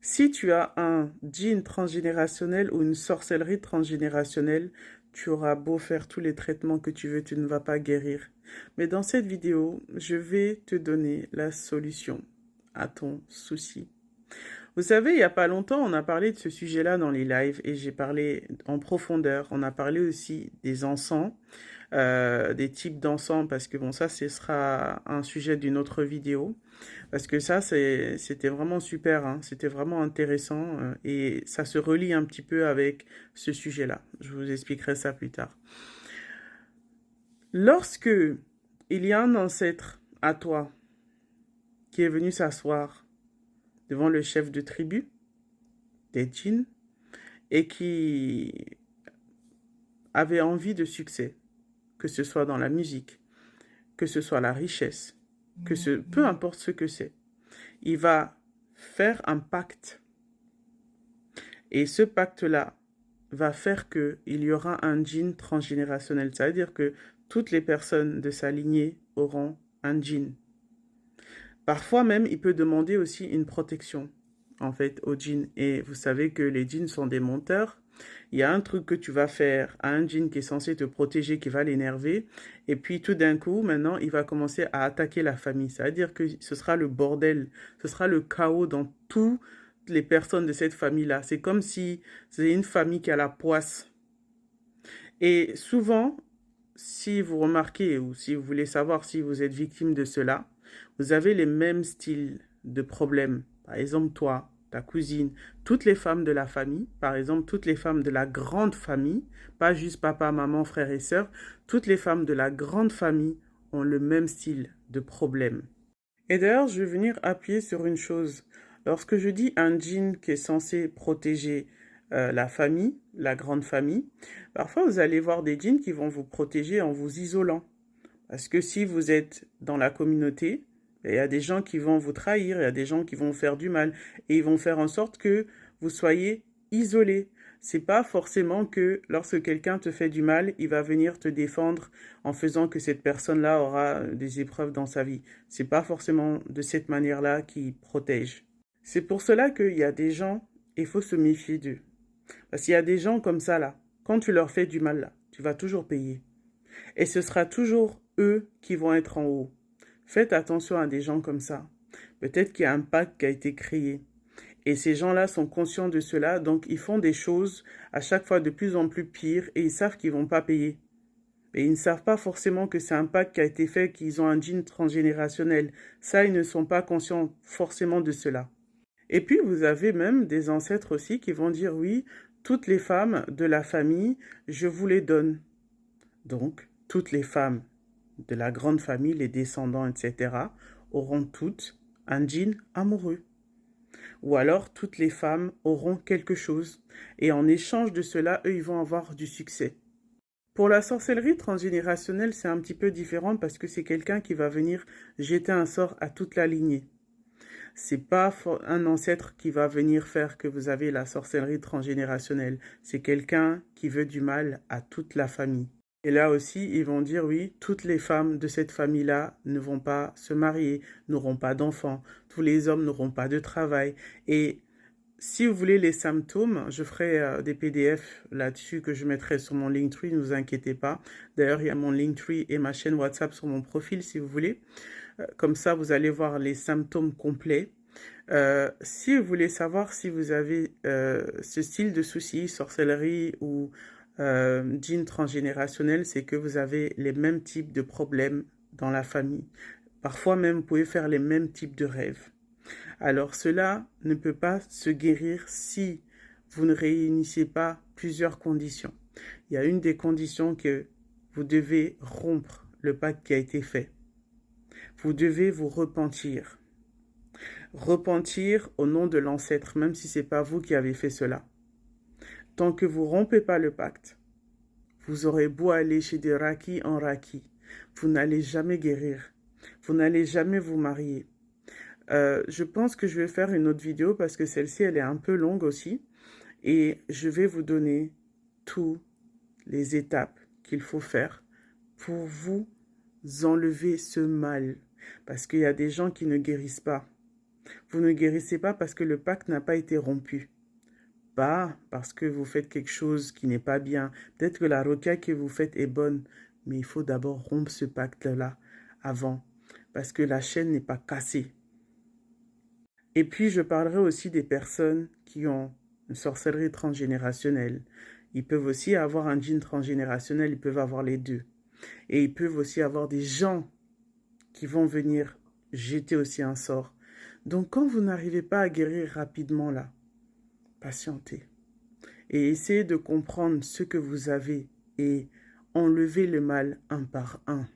Si tu as un djinn transgénérationnel ou une sorcellerie transgénérationnelle, tu auras beau faire tous les traitements que tu veux, tu ne vas pas guérir. Mais dans cette vidéo, je vais te donner la solution à ton souci. Vous savez, il n'y a pas longtemps, on a parlé de ce sujet-là dans les lives et j'ai parlé en profondeur. On a parlé aussi des encens, des types d'encens, parce que bon, ça, ce sera un sujet d'une autre vidéo. Parce que ça, c'était vraiment super, hein. C'était vraiment intéressant et ça se relie un petit peu avec ce sujet-là. Je vous expliquerai ça plus tard. Lorsque il y a un ancêtre à toi qui est venu s'asseoir devant le chef de tribu des djinns et qui avait envie de succès, que ce soit dans la musique, que ce soit la richesse, peu importe ce que c'est, il va faire un pacte. Et ce pacte-là va faire qu'il y aura un djinn transgénérationnel. Ça veut dire que toutes les personnes de sa lignée auront un djinn. Parfois même, il peut demander aussi une protection, en fait, au djinn. Et vous savez que les djinns sont des menteurs. Il y a un truc que tu vas faire à un djinn qui est censé te protéger, qui va l'énerver. Et puis tout d'un coup, maintenant, il va commencer à attaquer la famille. Ça veut dire que ce sera le bordel, ce sera le chaos dans toutes les personnes de cette famille-là. C'est comme si c'est une famille qui a la poisse. Et souvent, si vous remarquez ou si vous voulez savoir si vous êtes victime de cela, vous avez les mêmes styles de problèmes. Par exemple, toi, ta cousine, toutes les femmes de la famille, par exemple, toutes les femmes de la grande famille, pas juste papa, maman, frères et sœurs, toutes les femmes de la grande famille ont le même style de problème. Et d'ailleurs, je vais venir appuyer sur une chose. Lorsque je dis un djinn qui est censé protéger la famille, la grande famille, parfois vous allez voir des djinns qui vont vous protéger en vous isolant. Parce que si vous êtes dans la communauté, il y a des gens qui vont vous trahir, il y a des gens qui vont vous faire du mal, et ils vont faire en sorte que vous soyez isolé. C'est pas forcément que lorsque quelqu'un te fait du mal, il va venir te défendre en faisant que cette personne-là aura des épreuves dans sa vie. C'est pas forcément de cette manière-là qu'il protège. C'est pour cela qu'il y a des gens, il faut se méfier d'eux. Parce qu'il y a des gens comme ça là, quand tu leur fais du mal là, tu vas toujours payer. Et ce sera toujours eux qui vont être en haut. Faites attention à des gens comme ça. Peut-être qu'il y a un pacte qui a été créé. Et ces gens-là sont conscients de cela, donc ils font des choses à chaque fois de plus en plus pires et ils savent qu'ils vont pas payer. Et ils ne savent pas forcément que c'est un pacte qui a été fait, qu'ils ont un djinn transgénérationnel. Ça, ils ne sont pas conscients forcément de cela. Et puis, vous avez même des ancêtres aussi qui vont dire oui, toutes les femmes de la famille, je vous les donne. Donc, toutes les femmes de la grande famille, les descendants, etc., auront toutes un djinn amoureux. Ou alors, toutes les femmes auront quelque chose. Et en échange de cela, eux, ils vont avoir du succès. Pour la sorcellerie transgénérationnelle, c'est un petit peu différent parce que c'est quelqu'un qui va venir jeter un sort à toute la lignée. C'est pas un ancêtre qui va venir faire que vous avez la sorcellerie transgénérationnelle. C'est quelqu'un qui veut du mal à toute la famille. Et là aussi, ils vont dire oui, toutes les femmes de cette famille-là ne vont pas se marier, n'auront pas d'enfants, tous les hommes n'auront pas de travail. Et si vous voulez les symptômes, je ferai des PDF là-dessus que je mettrai sur mon Linktree, ne vous inquiétez pas. D'ailleurs, il y a mon Linktree et ma chaîne WhatsApp sur mon profil si vous voulez. Comme ça, vous allez voir les symptômes complets. Si vous voulez savoir si vous avez ce style de soucis, sorcellerie ou djinn transgénérationnel, c'est que vous avez les mêmes types de problèmes dans la famille. Parfois même, vous pouvez faire les mêmes types de rêves. Alors cela ne peut pas se guérir si vous ne réunissez pas plusieurs conditions. Il y a une des conditions que vous devez rompre le pacte qui a été fait. Vous devez vous repentir. Repentir au nom de l'ancêtre, même si ce n'est pas vous qui avez fait cela. Tant que vous rompez pas le pacte, vous aurez beau aller chez des Raki en Raki, vous n'allez jamais guérir. Vous n'allez jamais vous marier. Je pense que je vais faire une autre vidéo parce que celle-ci, elle est un peu longue aussi. Et je vais vous donner toutes les étapes qu'il faut faire pour vous enlever ce mal. Parce qu'il y a des gens qui ne guérissent pas. Vous ne guérissez pas parce que le pacte n'a pas été rompu. Pas parce que vous faites quelque chose qui n'est pas bien. Peut-être que la roquette que vous faites est bonne, mais il faut d'abord rompre ce pacte-là avant, parce que la chaîne n'est pas cassée. Et puis, je parlerai aussi des personnes qui ont une sorcellerie transgénérationnelle. Ils peuvent aussi avoir un djinn transgénérationnel, ils peuvent avoir les deux. Et ils peuvent aussi avoir des gens qui vont venir jeter aussi un sort. Donc, quand vous n'arrivez pas à guérir rapidement là, patientez. Et essayez de comprendre ce que vous avez et enlevez le mal un par un.